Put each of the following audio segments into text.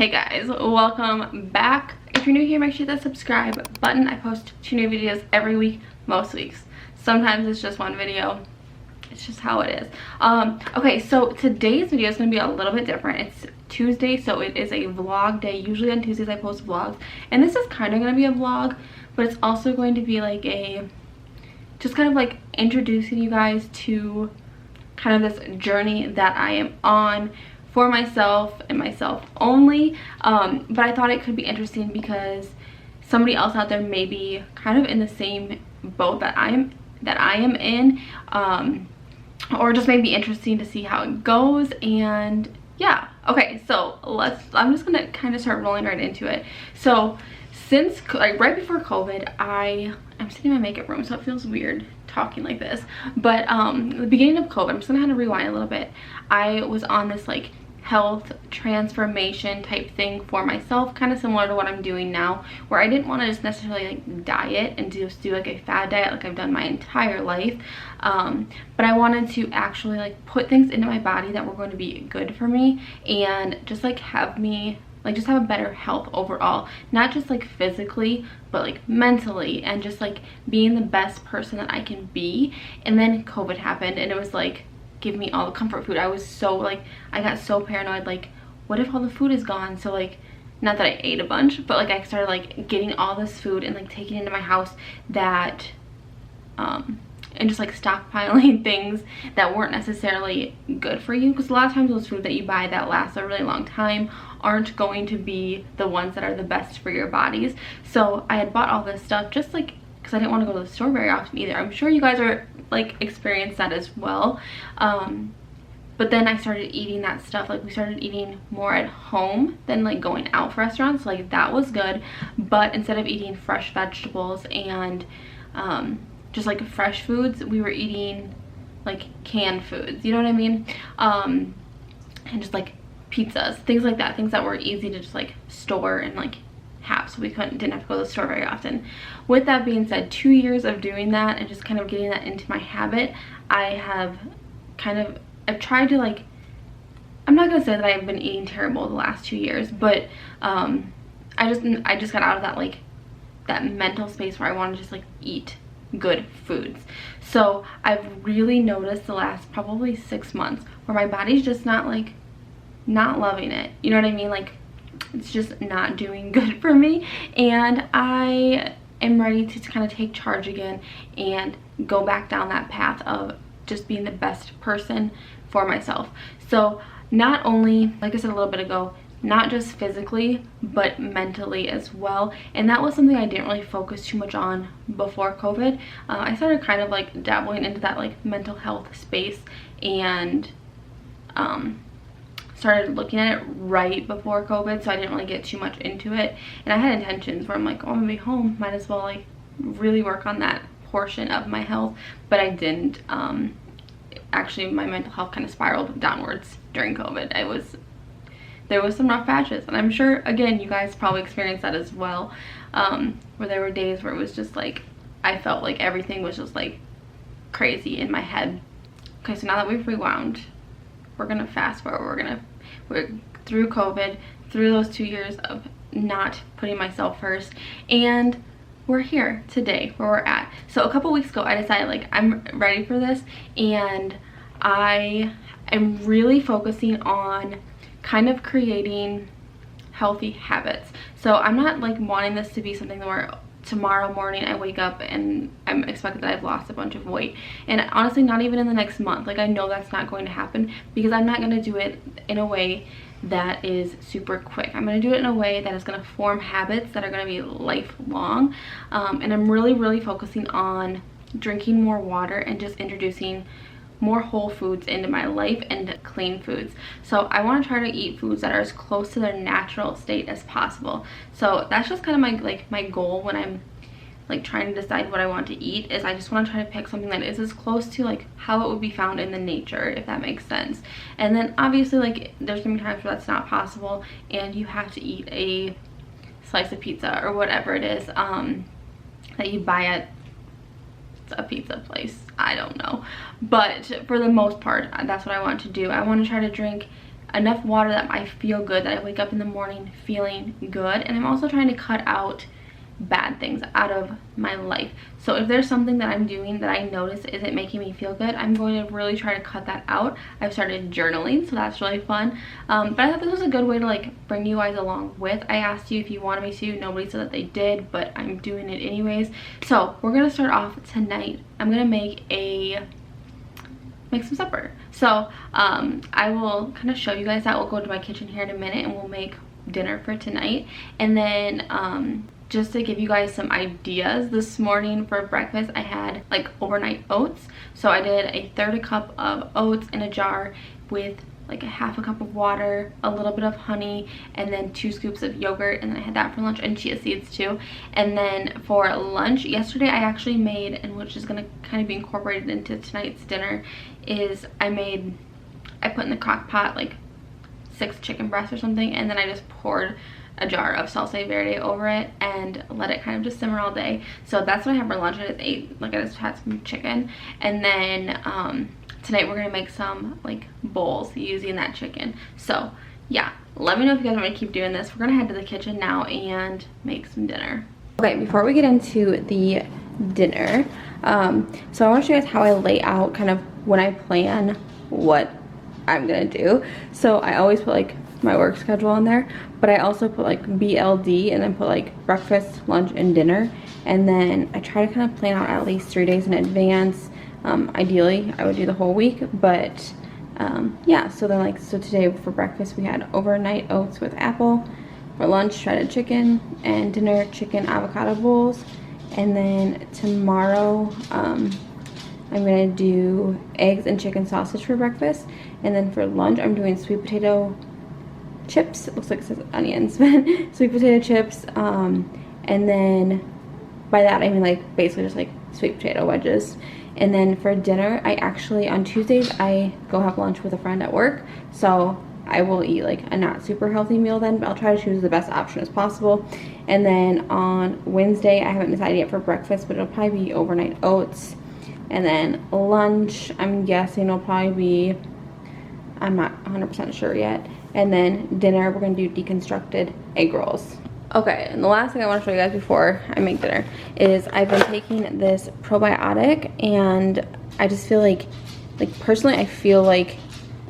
Hey guys, welcome back. If you're new here, make sure to hit that subscribe button. I post 2 new videos every week, most weeks. Sometimes it's just 1 video. It's just how it is. Okay, so today's video is going to be a little bit different. It's Tuesday, so it is a vlog day. Usually on Tuesdays I post vlogs, and this is kind of going to be a vlog, but it's also going to be like just kind of like introducing you guys to kind of this journey that I am on for myself and myself only. But I thought it could be interesting because somebody else out there may be kind of in the same boat that I am in, or just maybe interesting to see how it goes. And yeah, okay, so I'm just gonna kind of start rolling right into it. So since like right before COVID, I'm sitting in my makeup room, so it feels weird talking like this, but the beginning of COVID, I'm just gonna kind of rewind a little bit. I was on this like health transformation type thing for myself, kind of similar to what I'm doing now, where I didn't want to just necessarily like diet and just do like a fad diet like I've done my entire life, but I wanted to actually like put things into my body that were going to be good for me and just like have me just have a better health overall, not just like physically but like mentally, and just like being the best person that I can be. And then COVID happened and it was like, give me all the comfort food. I was so like, I got so paranoid, like what if all the food is gone? So like, not that I ate a bunch, but like I started like getting all this food and like taking it into my house that and just like stockpiling things that weren't necessarily good for you, because a lot of times those food that you buy that lasts a really long time aren't going to be the ones that are the best for your bodies. So I had bought all this stuff just like because I didn't want to go to the store very often either. I'm sure you guys are like experienced that as well. But then I started eating that stuff. Like we started eating more at home than like going out for restaurants. Like that was good, but instead of eating fresh vegetables and just like fresh foods, we were eating like canned foods, you know what I mean? And just like pizzas, things like that, things that were easy to just like store and like have, so we didn't have to go to the store very often. With that being said, 2 years of doing that and just kind of getting that into my habit, I've tried to like, I'm not gonna say that I've been eating terrible the last 2 years, but I just got out of that like that mental space where I want to just like eat good foods. So I've really noticed the last probably 6 months where my body's just not loving it, you know what I mean? Like it's just not doing good for me, and I am ready to kind of take charge again and go back down that path of just being the best person for myself. So not only, like I said a little bit ago, not just physically but mentally as well, and that was something I didn't really focus too much on before COVID. I started kind of like dabbling into that like mental health space and started looking at it right before COVID, so I didn't really get too much into it. And I had intentions where I'm like, oh, I'm gonna be home, might as well like really work on that portion of my health, but I didn't. Actually my mental health kind of spiraled downwards during COVID. There was some rough patches, and I'm sure again you guys probably experienced that as well, where there were days where it was just like I felt like everything was just like crazy in my head. Okay, so now that we've rewound, we're gonna fast forward. We're through COVID, through those 2 years of not putting myself first, and we're here today where we're at. So a couple weeks ago I decided like I'm ready for this, and I am really focusing on kind of creating healthy habits. So I'm not like wanting this to be something where tomorrow morning I wake up and I'm expected that I've lost a bunch of weight, and honestly not even in the next month. Like I know that's not going to happen, because I'm not going to do it in a way that is super quick. I'm going to do it in a way that is going to form habits that are going to be lifelong, and I'm really focusing on drinking more water and just introducing more whole foods into my life and clean foods. So I want to try to eat foods that are as close to their natural state as possible. So that's just kind of my goal when I'm like trying to decide what I want to eat, is I just want to try to pick something that is as close to like how it would be found in the nature, if that makes sense. And then obviously like there's gonna be times where that's not possible and you have to eat a slice of pizza or whatever it is that you buy at a pizza place, I don't know. But for the most part, that's what I want to do. I want to try to drink enough water that I feel good, that I wake up in the morning feeling good. And I'm also trying to cut out bad things out of my life. So if there's something that I'm doing that I notice isn't making me feel good, I'm going to really try to cut that out. I've started journaling, so that's really fun. But I thought this was a good way to like bring you guys along with. I asked you if you wanted me to. Nobody said that they did, but I'm doing it anyways. So we're gonna start off tonight. I'm gonna make some supper. So I will kind of show you guys that. We'll go to my kitchen here in a minute and we'll make dinner for tonight. And then just to give you guys some ideas, this morning for breakfast I had like overnight oats. So I did a 1/3 cup of oats in a jar with like a 1/2 cup of water, a little bit of honey, and then 2 scoops of yogurt. And then I had that for lunch, and chia seeds too. And then for lunch yesterday I actually made, and which is gonna kind of be incorporated into tonight's dinner, is I put in the crock pot like 6 chicken breasts or something, and then I just poured a jar of salsa verde over it and let it kind of just simmer all day. So that's what I had for lunch. I just ate, like, I just had some chicken. And then tonight we're gonna make some like bowls using that chicken. So yeah, let me know if you guys want me to keep doing this. We're gonna head to the kitchen now and make some dinner. Okay, before we get into the dinner, so I want to show you guys how I lay out kind of when I plan what I'm gonna do. So I always put like my work schedule on there, but I also put like BLD and then put like breakfast, lunch, and dinner. And then I try to kind of plan out at least 3 days in advance. Ideally I would do the whole week, but yeah. So then like, so today for breakfast we had overnight oats with apple. For lunch, shredded chicken, and dinner, chicken avocado bowls. And then tomorrow I'm gonna do eggs and chicken sausage for breakfast. And then for lunch I'm doing sweet potato chips. It looks like it says onions, but sweet potato chips. And then by that I mean like basically just like sweet potato wedges. And then for dinner, I actually, on Tuesdays I go have lunch with a friend at work, so I will eat like a not super healthy meal then, but I'll try to choose the best option as possible. And then on Wednesday, I haven't decided yet for breakfast, but it'll probably be overnight oats. And then lunch, I'm guessing it'll probably be, I'm not 100% sure yet. And then dinner, we're gonna do deconstructed egg rolls. Okay, and the last thing I want to show you guys before I make dinner is I've been taking this probiotic, and I just feel like personally I feel like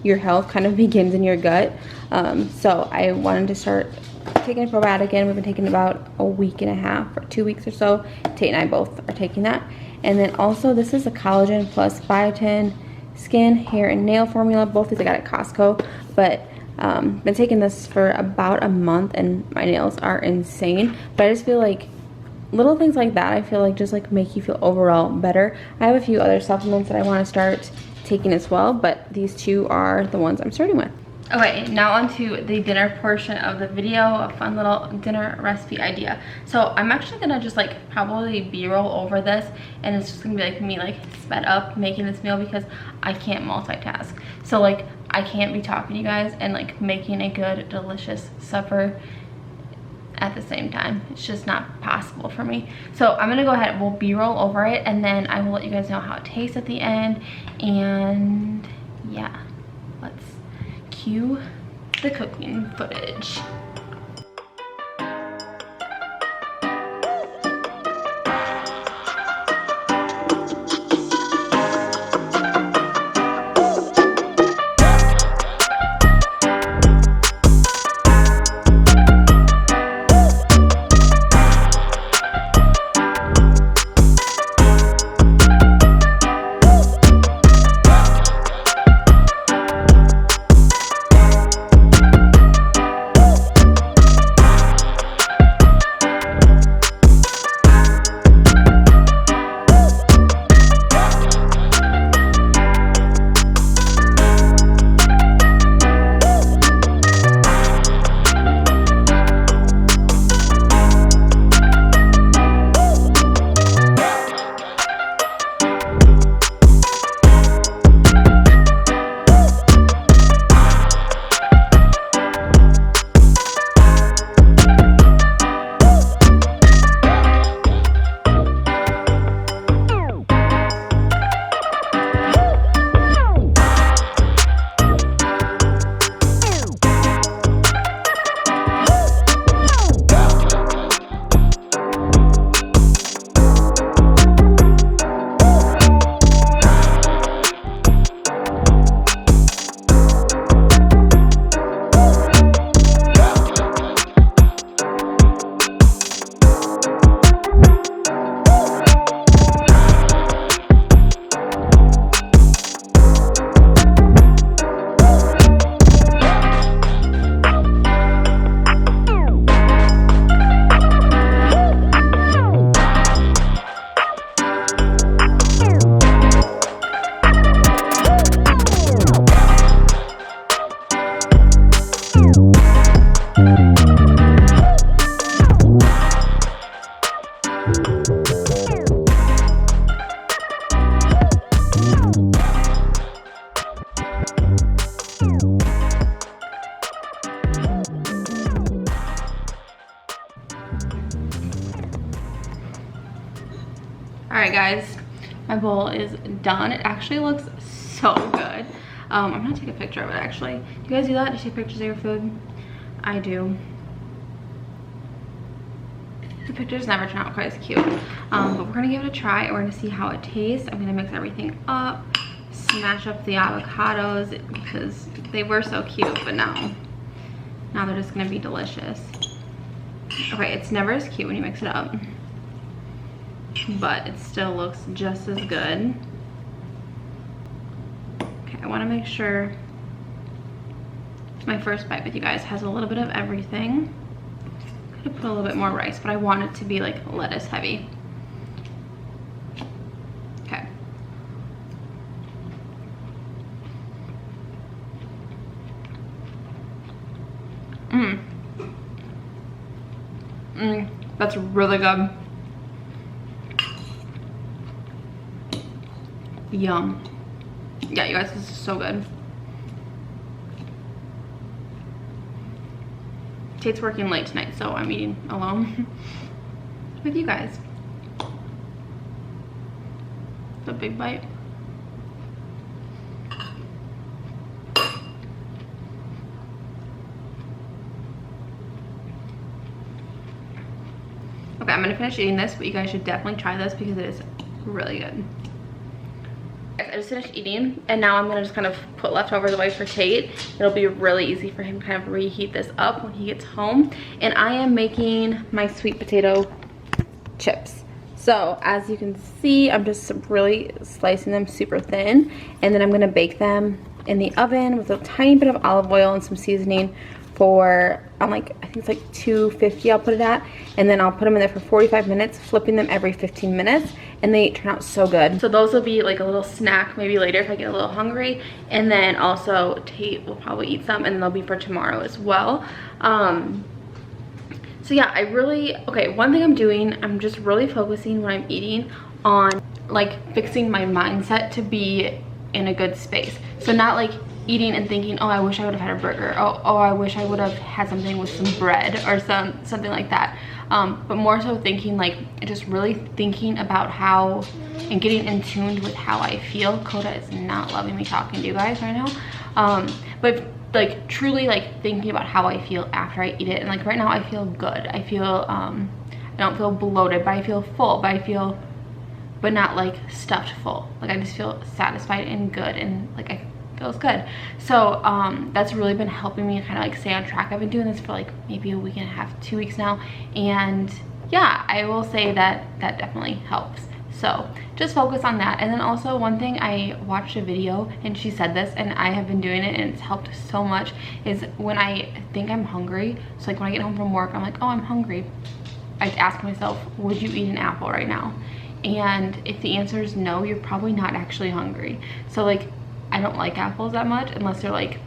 your health kind of begins in your gut. So I wanted to start taking a probiotic in. We've been taking about a week and a half or 2 weeks or so. Tate and I both are taking that. And then also this is a collagen plus biotin skin, hair, and nail formula. Both these I got at Costco, but been taking this for about a month and my nails are insane. But I just feel like little things like that, I feel like just like make you feel overall better. I have a few other supplements that I want to start taking as well, but these two are the ones I'm starting with. Okay, now on to the dinner portion of the video, a fun little dinner recipe idea. So I'm actually gonna just like probably b-roll over this, and it's just gonna be like me like sped up making this meal because I can't multitask. So like I can't be talking to you guys and like making a good delicious supper at the same time. It's just not possible for me. So I'm gonna go ahead and we'll b-roll over it, and then I will let you guys know how it tastes at the end. And yeah, let's cue the cooking footage. right, guys, my bowl is done. It actually looks so good. I'm gonna take a picture of it actually. Do you guys do that? Do you take pictures of your food? I do. The pictures never turn out quite as cute. But we're gonna give it a try and we're gonna see how it tastes. I'm gonna mix everything up, smash up the avocados because they were so cute, but now they're just gonna be delicious. Okay, it's never as cute when you mix it up, but it still looks just as good. Okay, I wanna make sure my first bite with you guys has a little bit of everything. Could have put a little bit more rice, but I want it to be like lettuce heavy. Okay. That's really good. Yum. Yeah, you guys, this is so good. Tate's working late tonight, so I'm eating alone with you guys. It's a big bite. Okay, I'm gonna finish eating this, but you guys should definitely try this because it is really good. I just finished eating and now I'm gonna just kind of put leftovers away for Tate. It'll be really easy for him to kind of reheat this up when he gets home. And I am making my sweet potato chips. So as you can see, I'm just really slicing them super thin, and then I'm gonna bake them in the oven with a tiny bit of olive oil and some seasoning for, I think it's like 250 I'll put it at, and then I'll put them in there for 45 minutes, flipping them every 15 minutes, and they turn out so good. So those will be like a little snack maybe later if I get a little hungry, and then also Tate will probably eat some, and they'll be for tomorrow as well. So yeah, okay, one thing I'm doing, I'm just really focusing when I'm eating on like fixing my mindset to be in a good space. So not like eating and thinking, oh, I wish I would have had a burger, oh, I wish I would have had something with some bread or something like that, but more so thinking like just really thinking about how and getting in tune with how I feel. Coda is not loving me talking to you guys right now, but like truly like thinking about how I feel after I eat it. And like right now I feel good. I feel I don't feel bloated, but I feel full, but not like stuffed full. Like I just feel satisfied and good, and like I feels good. So that's really been helping me kind of like stay on track. I've been doing this for like maybe a week and a half, 2 weeks now, and yeah, I will say that that definitely helps. So just focus on that. And then also one thing, I watched a video and she said this, and I have been doing it and it's helped so much, is when I think I'm hungry, so like when I get home from work, I'm like, oh, I'm hungry, I ask myself, would you eat an apple right now? And if the answer is no, you're probably not actually hungry. So like I don't like apples that much unless they're like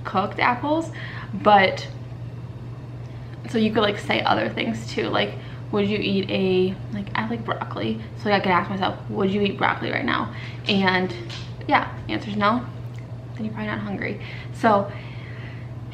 cooked apples, but so you could like say other things too, like would you eat I like broccoli, so like I could ask myself, would you eat broccoli right now? And yeah, the answer is no, then you're probably not hungry. So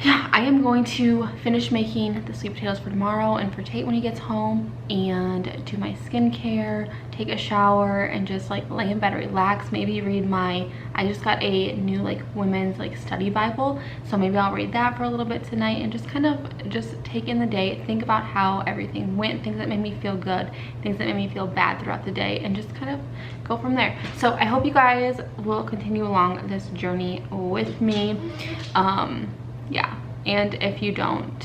yeah, I am going to finish making the sweet potatoes for tomorrow and for Tate when he gets home, and do my skincare, take a shower, and just like lay in bed, relax, maybe read I just got a new like women's like study Bible, so maybe I'll read that for a little bit tonight and just kind of just take in the day, think about how everything went, things that made me feel good, things that made me feel bad throughout the day, and just kind of go from there. So I hope you guys will continue along this journey with me. Yeah, and if you don't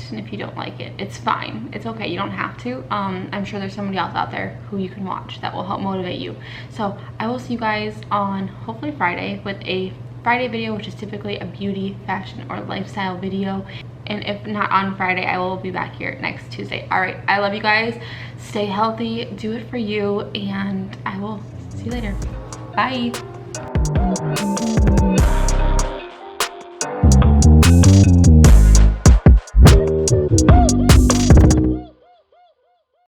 like it, it's fine, it's okay, you don't have to. I'm sure there's somebody else out there who you can watch that will help motivate you. So I will see you guys on hopefully Friday with a Friday video, which is typically a beauty, fashion, or lifestyle video. And if not on Friday, I will be back here next Tuesday. All right, I love you guys, stay healthy, do it for you, and I will see you later. Bye.